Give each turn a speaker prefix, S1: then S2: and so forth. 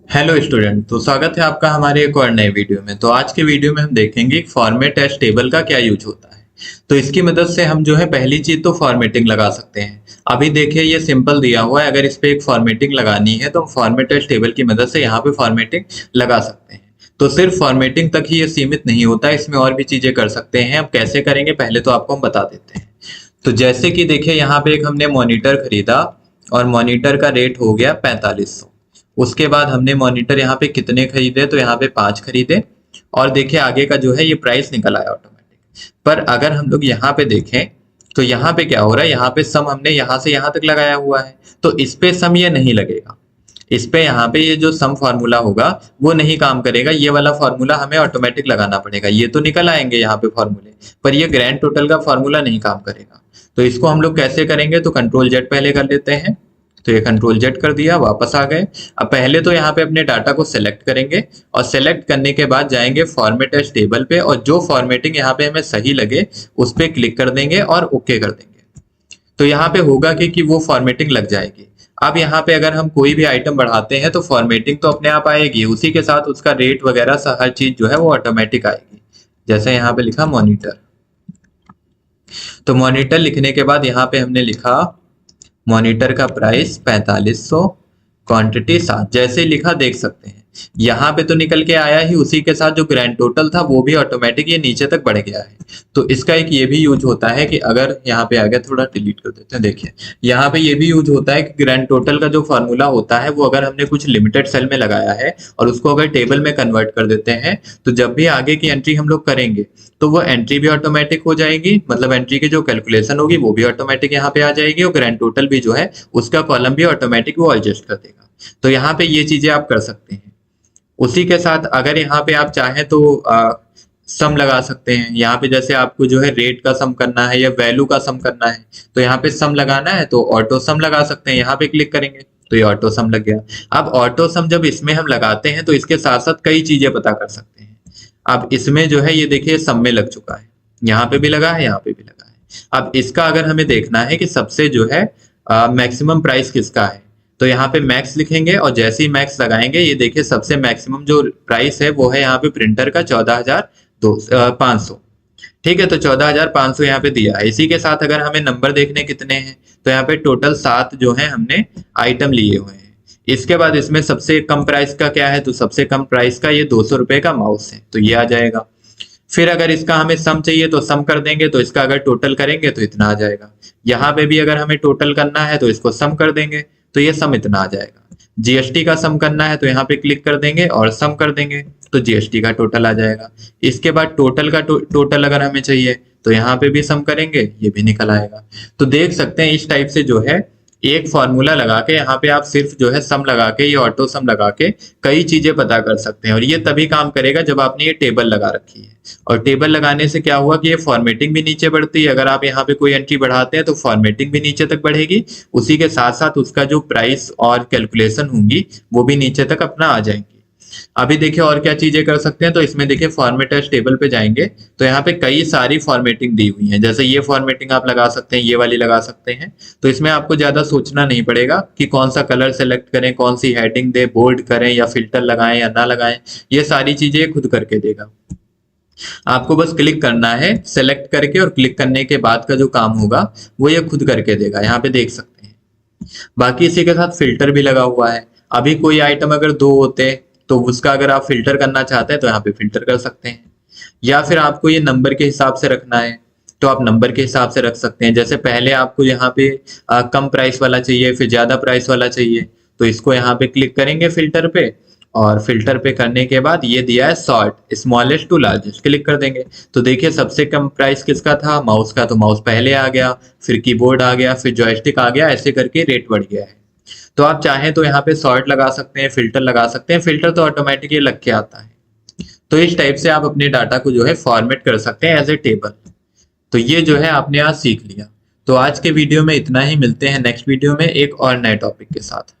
S1: Hello student. तो स्वागत है आपका हमारे एक और नए वीडियो में। तो आज के वीडियो में हम देखेंगे फॉर्मेट एज टेबल का क्या यूज होता है। तो इसकी मदद से हम जो है पहली चीज तो फॉर्मेटिंग लगा सकते हैं। अभी देखिए ये सिंपल दिया हुआ है, अगर इस पे एक फॉर्मेटिंग लगानी है तो हम फॉर्मेट एज टेबल की मदद से यहाँ पे फॉर्मेटिंग लगा सकते हैं। तो सिर्फ फॉर्मेटिंग तक ही ये सीमित नहीं होता, इसमें और भी चीजें कर सकते हैं। अब कैसे करेंगे पहले तो आपको हम बता देते हैं। तो जैसे कि देखिए यहाँ पे एक हमने मॉनिटर खरीदा और मॉनिटर का रेट हो गया 4500। उसके बाद हमने मॉनिटर यहाँ पे कितने खरीदे, तो यहाँ पे 5 खरीदे और देखिए आगे का जो है ये प्राइस निकल आया ऑटोमेटिक। पर अगर हम लोग यहाँ पे देखें तो यहाँ पे क्या हो रहा है, यहाँ पे सम हमने यहाँ से यहाँ तक लगाया हुआ है, तो इस पे सम ये नहीं लगेगा। इस पे यहाँ पे ये जो सम फार्मूला होगा वो नहीं काम करेगा, ये वाला फार्मूला हमें ऑटोमेटिक लगाना पड़ेगा। ये तो निकल आएंगे यहाँ पे फार्मूले, पर ये ग्रैंड टोटल का फार्मूला नहीं काम करेगा। तो इसको हम लोग कैसे करेंगे, तो कंट्रोल जेड पहले कर लेते हैं। तो ये कंट्रोल जेड कर दिया, वापस आ गए। अब पहले तो यहाँ पे अपने डाटा को सिलेक्ट करेंगे और सिलेक्ट करने के बाद जाएंगे फॉर्मेट एज टेबल पे और जो फॉर्मेटिंग यहाँ पे हमें सही लगे उस पर क्लिक कर देंगे और ओके कर देंगे। तो यहाँ पे होगा कि वो फॉर्मेटिंग लग जाएगी। अब यहाँ पे अगर हम कोई भी आइटम बढ़ाते हैं तो फॉर्मेटिंग तो अपने आप आएगी, उसी के साथ उसका रेट वगैरह हर चीज जो है वो ऑटोमेटिक आएगी। जैसे यहाँ पे लिखा मॉनिटर, तो मॉनिटर लिखने के बाद यहाँ पे हमने लिखा मॉनिटर का प्राइस 4500, क्वांटिटी 7। जैसे ही लिखा देख सकते हैं यहाँ पे तो निकल के आया ही, उसी के साथ जो ग्रैंड टोटल था वो भी ऑटोमेटिक ये नीचे तक बढ़ गया है। तो इसका एक ये भी यूज होता है कि अगर यहाँ पे आ गया, थोड़ा डिलीट कर देते हैं। देखिए यहाँ पे ये भी यूज होता है कि ग्रैंड टोटल का जो फॉर्मूला होता है वो अगर हमने कुछ लिमिटेड सेल में लगाया है और उसको अगर टेबल में कन्वर्ट कर देते हैं तो जब भी आगे की एंट्री हम लोग करेंगे तो वो एंट्री भी ऑटोमेटिक हो जाएगी, मतलब एंट्री की जो कैलकुलेशन होगी वो भी ऑटोमेटिक यहाँ पे आ जाएगी और ग्रैंड टोटल भी जो है उसका कॉलम भी ऑटोमेटिक वो एडजस्ट कर देगा। तो यहाँ पे ये चीजें आप कर सकते हैं। उसी के साथ अगर यहाँ पे आप चाहें तो सम लगा सकते हैं। यहाँ पे जैसे आपको जो है रेट का सम करना है या वैल्यू का सम करना है तो यहाँ पे सम लगाना है तो ऑटो सम लगा सकते हैं। यहाँ पे क्लिक करेंगे तो ये ऑटो सम लग गया। अब ऑटो सम जब इसमें हम लगाते हैं तो इसके साथ साथ कई चीजें पता कर सकते हैं। अब इसमें जो है ये देखिए सम में लग चुका है, यहाँ पे भी लगा है, यहाँ पे भी लगा है। अब इसका अगर हमें देखना है कि सबसे जो है मैक्सिमम प्राइस किसका है, तो यहाँ पे मैक्स लिखेंगे और जैसे ही मैक्स लगाएंगे ये देखिए सबसे मैक्सिमम जो प्राइस है वो है यहाँ पे प्रिंटर का 14,500। ठीक है, तो 14,500 यहाँ पे दिया है। इसी के साथ अगर हमें नंबर देखने कितने हैं तो यहाँ पे टोटल 7 जो है हमने आइटम लिए हुए हैं। इसके बाद इसमें सबसे कम प्राइस का क्या है, तो सबसे कम प्राइस का ये 200 रुपए का माउस है, तो ये आ जाएगा। फिर अगर इसका हमें सम चाहिए तो सम कर देंगे, तो इसका अगर टोटल करेंगे तो इतना आ जाएगा। यहाँ पे भी अगर हमें टोटल करना है तो इसको सम कर देंगे तो ये सम इतना आ जाएगा। जीएसटी का सम करना है तो यहाँ पे क्लिक कर देंगे और सम कर देंगे तो जीएसटी का टोटल आ जाएगा। इसके बाद टोटल का टोटल अगर हमें चाहिए तो यहाँ पे भी सम करेंगे, ये भी निकल आएगा। तो देख सकते हैं इस टाइप से जो है एक फॉर्मूला लगा के यहाँ पे आप सिर्फ जो है सम लगा के, ये ऑटो सम लगा के कई चीजें पता कर सकते हैं। और ये तभी काम करेगा जब आपने ये टेबल लगा रखी है। और टेबल लगाने से क्या हुआ कि ये फॉर्मेटिंग भी नीचे बढ़ती है। अगर आप यहाँ पे कोई एंट्री बढ़ाते हैं तो फॉर्मेटिंग भी नीचे तक बढ़ेगी, उसी के साथ साथ उसका जो प्राइस और कैलकुलेशन होंगी वो भी नीचे तक अपना आ जाएंगी। अभी देखिए और क्या चीजें कर सकते हैं, तो इसमें देखिए फॉर्मेट एज टेबल पे जाएंगे तो यहाँ पे कई सारी फॉर्मेटिंग दी हुई है। जैसे ये फॉर्मेटिंग आप लगा सकते हैं, ये वाली लगा सकते हैं। तो इसमें आपको ज्यादा सोचना नहीं पड़ेगा कि कौन सा कलर सेलेक्ट करें, कौन सी हेडिंग दे, बोल्ड करें या फिल्टर लगाएं या ना लगाएं। ये सारी चीजें खुद करके देगा। आपको बस क्लिक करना है, सेलेक्ट करके और क्लिक करने के बाद का जो काम होगा वो ये खुद करके देगा। यहाँ पे देख सकते हैं। बाकी इसी के साथ फिल्टर भी लगा हुआ है। अभी कोई आइटम अगर 2 होते तो उसका अगर आप फिल्टर करना चाहते हैं तो यहाँ पे फिल्टर कर सकते हैं। या फिर आपको ये नंबर के हिसाब से रखना है तो आप नंबर के हिसाब से रख सकते हैं। जैसे पहले आपको यहाँ पे कम प्राइस वाला चाहिए, फिर ज्यादा प्राइस वाला चाहिए, तो इसको यहाँ पे क्लिक करेंगे फिल्टर पे और फिल्टर पे करने के बाद ये दिया है sort smallest to largest, click कर देंगे। तो देखिए सबसे कम प्राइस किसका था, माउस का, तो माउस पहले आ गया, फिर कीबोर्ड आ गया, फिर जॉयस्टिक आ गया, ऐसे करके रेट बढ़ गया है। तो आप चाहें तो यहाँ पे सॉर्ट लगा सकते हैं, फिल्टर लगा सकते हैं। फिल्टर तो ऑटोमेटिकली लग के आता है। तो इस टाइप से आप अपने डाटा को जो है फॉर्मेट कर सकते हैं एज ए टेबल। तो ये जो है आपने आज सीख लिया। तो आज के वीडियो में इतना ही, मिलते हैं नेक्स्ट वीडियो में एक और नए टॉपिक के साथ।